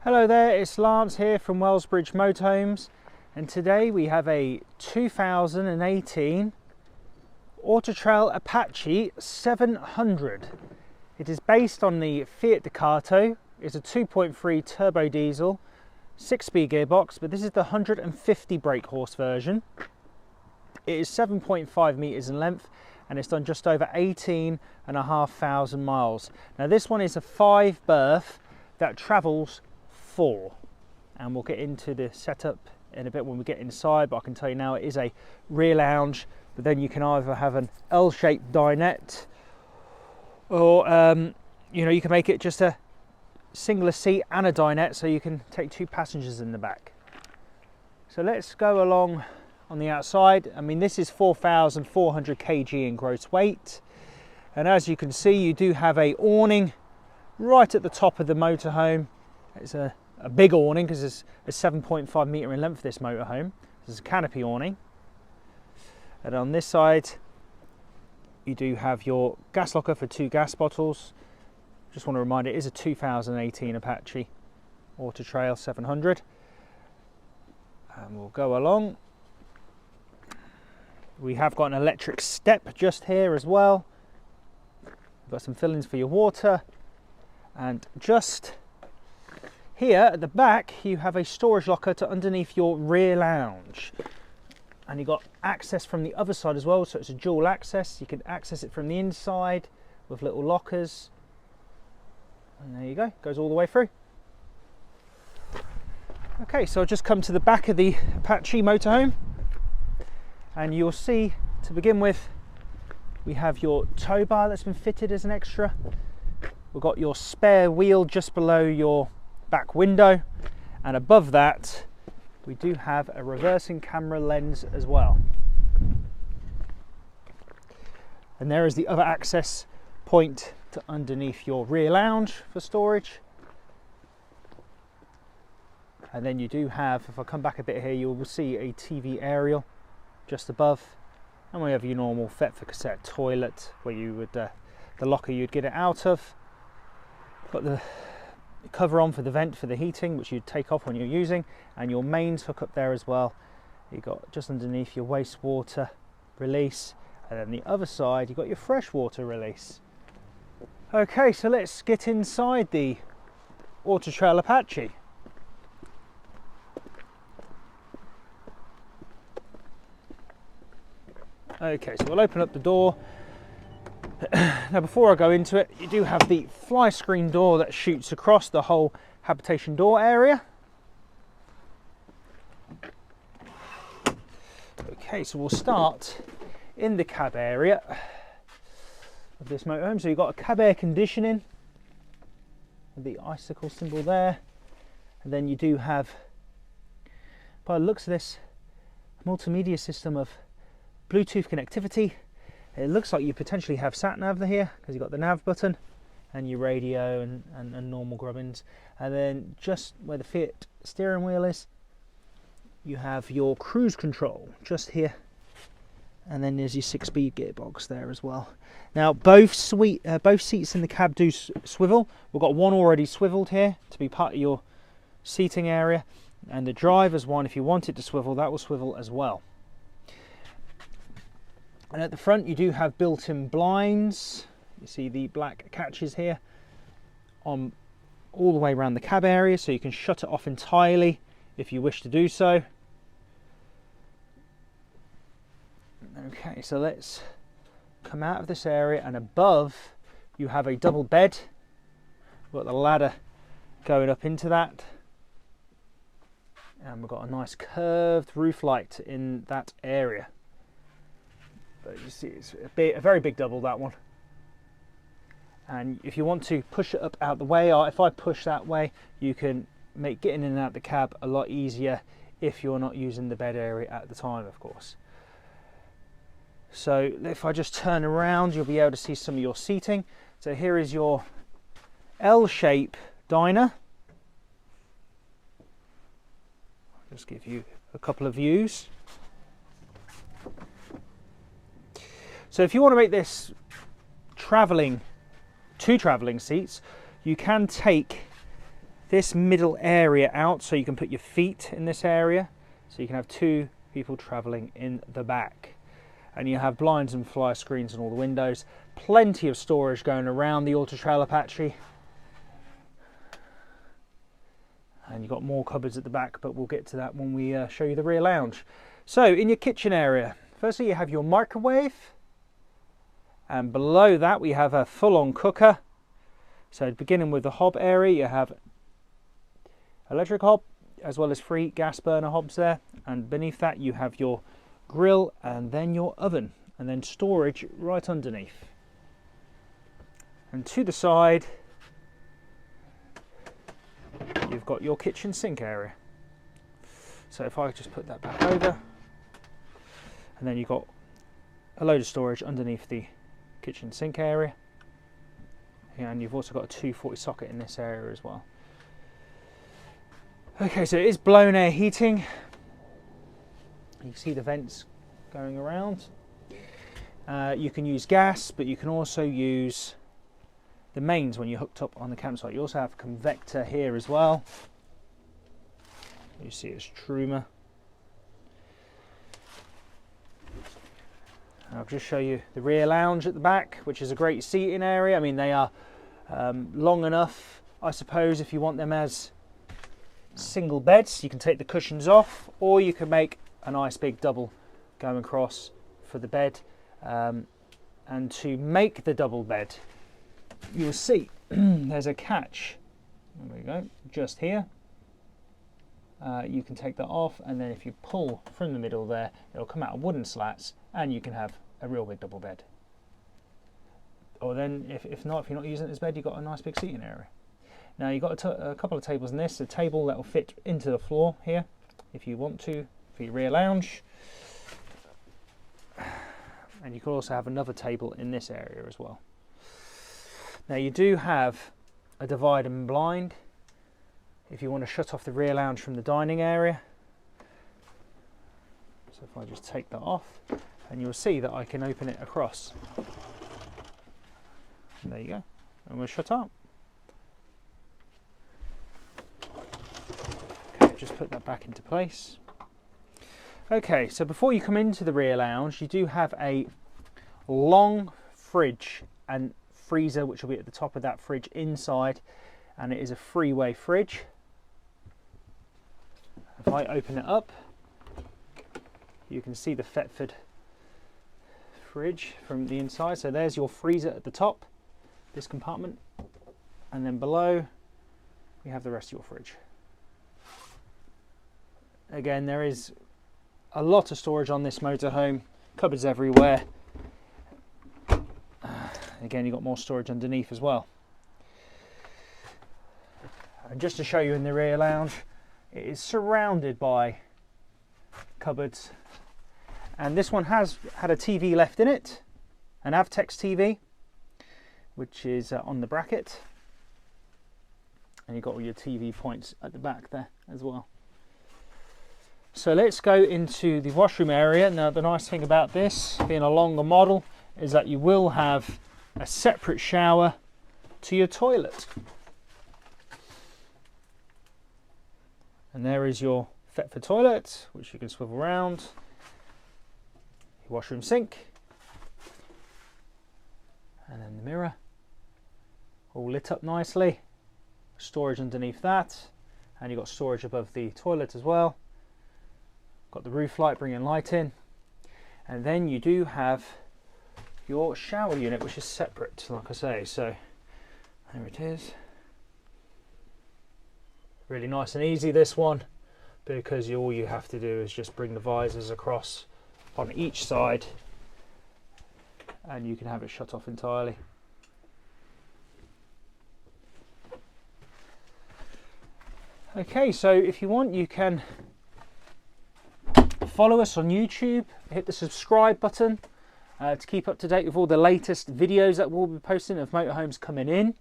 Hello there, it's Lance here from Wellsbridge Motorhomes, and today we have a 2018 Autotrail Apache 700. It is based on the Fiat Ducato. It's a 2.3 turbo diesel, 6-speed gearbox, but this is the 150 brake horse version. It is 7.5 meters in length and it's done just over 18,500 miles. Now this one is a 5-berth that travels 4, and we'll get into the setup in a bit when we get inside, but I can tell you now it is a rear lounge, but then you can either have an L-shaped dinette or you can make it just a singular seat and a dinette, so you can take 2 passengers in the back. So let's go along on the outside. I mean, this is 4,400 kg in gross weight, and as you can see you do have a awning right at the top of the motorhome. It's a big awning because it's a 7.5 meter in length, this motorhome. This is a canopy awning. And on this side you do have your gas locker for 2 gas bottles. Just want to remind it is a 2018 Apache Autotrail 700. And we'll go along. We have got an electric step just here as well. We've got some fillings for your water, and just here at the back you have a storage locker to underneath your rear lounge, and you've got access from the other side as well, so it's a dual access. You can access it from the inside with little lockers, and there you go, goes all the way through. Okay, so I'll just come to the back of the Apache motorhome, and you'll see to begin with we have your tow bar that's been fitted as an extra. We've got your spare wheel just below your back window, and above that we do have a reversing camera lens as well. And there is the other access point to underneath your rear lounge for storage. And then you do have, if I come back a bit here, you will see a TV aerial just above, and we have your normal fet for cassette toilet where you would the locker you'd get it out of. Got the cover on for the vent for the heating, which you'd take off when you're using, and your mains hook up there as well. You've got just underneath your wastewater release, and then the other side you've got your freshwater release. Okay, so let's get inside the Autotrail Apache. Okay, so we'll open up the door. Now before I go into it, you do have the fly screen door that shoots across the whole habitation door area. Okay, so we'll start in the cab area of this motorhome. So you've got a cab air conditioning with the icicle symbol there, and then you do have, by the looks of this, a multimedia system of Bluetooth connectivity. It looks like you potentially have sat nav here because you've got the nav button and your radio and normal grubbins. And then just where the Fiat steering wheel is, you have your cruise control just here, and then there's your 6-speed gearbox there as well. Now both seats in the cab do swivel. We've got one already swiveled here to be part of your seating area, and the driver's one, if you want it to swivel, that will swivel as well. And at the front you do have built-in blinds. You see the black catches here on all the way around the cab area, so you can shut it off entirely if you wish to do so. Okay, so let's come out of this area, and above you have a double bed. We've got the ladder going up into that, and we've got a nice curved roof light in that area. But you see it's a very big double, that one. And if you want to push it up out the way, or if I push that way, you can make getting in and out the cab a lot easier if you're not using the bed area at the time, of course. So if I just turn around, you'll be able to see some of your seating. So here is your L-shape diner. I'll just give you a couple of views. So if you want to make this two travelling seats, you can take this middle area out so you can put your feet in this area, so you can have 2 people travelling in the back. And you have blinds and fly screens on all the windows. Plenty of storage going around the Autotrail Apache. And you've got more cupboards at the back, but we'll get to that when we show you the rear lounge. So in your kitchen area, firstly you have your microwave, and below that we have a full-on cooker. So beginning with the hob area, you have electric hob as well as 3 gas burner hobs there, and beneath that you have your grill and then your oven, and then storage right underneath. And to the side you've got your kitchen sink area. So if I just put that back over, and then you've got a load of storage underneath the kitchen sink area, and you've also got a 240 socket in this area as well. Okay, so it is blown air heating. You can see the vents going around. You can use gas, but you can also use the mains when you're hooked up on the campsite. You also have convector here as well. You see it's Truma. I'll just show you the rear lounge at the back, which is a great seating area. I mean, they are long enough, I suppose, if you want them as single beds. You can take the cushions off, or you can make a nice big double going across for the bed. And to make the double bed, you'll see there's a catch, there we go, just here. You can take that off, and then if you pull from the middle there, it'll come out of wooden slats, and you can have a real big double bed. Or then if you're not using it as bed, you've got a nice big seating area. Now you've got a couple of tables in this, a table that will fit into the floor here if you want to for your rear lounge. And you can also have another table in this area as well. Now you do have a divide and blind if you want to shut off the rear lounge from the dining area. So if I just take that off, and you'll see that I can open it across. And there you go, and we'll shut up. Okay, just put that back into place. Okay, so before you come into the rear lounge, you do have a long fridge and freezer, which will be at the top of that fridge inside, and it is a three-way fridge. If I open it up, you can see the Thetford fridge from the inside. So there's your freezer at the top, this compartment, and then below we have the rest of your fridge. Again, there is a lot of storage on this motorhome, cupboards everywhere. Again, you've got more storage underneath as well. And just to show you in the rear lounge, it is surrounded by cupboards. And this one has had a TV left in it, an Avtex TV, which is on the bracket. And you've got all your TV points at the back there as well. So let's go into the washroom area. Now the nice thing about this, being a longer model, is that you will have a separate shower to your toilet. And there is your Thetford toilet, which you can swivel around. Your washroom sink. And then the mirror. All lit up nicely. Storage underneath that. And you've got storage above the toilet as well. Got the roof light bringing light in, and then you do have your shower unit, which is separate, like I say. So there it is. Really nice and easy, this one, because all you have to do is just bring the visors across on each side, and you can have it shut off entirely. Okay, so if you want, you can follow us on YouTube, hit the subscribe button to keep up to date with all the latest videos that we'll be posting of motorhomes coming in.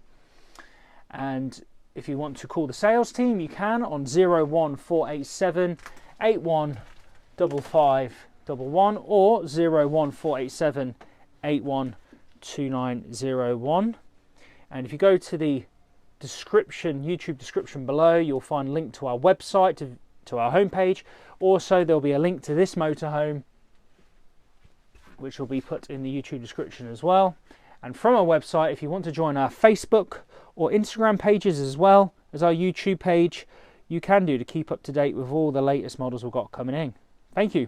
And if you want to call the sales team, you can on 01487 815511 or 01487 812901. And if you go to the description, YouTube description below, you'll find a link to our website, to our homepage. Also, there'll be a link to this motorhome, which will be put in the YouTube description as well. And from our website, if you want to join our Facebook or Instagram pages as well as our YouTube page, you can do, to keep up to date with all the latest models we've got coming in. Thank you.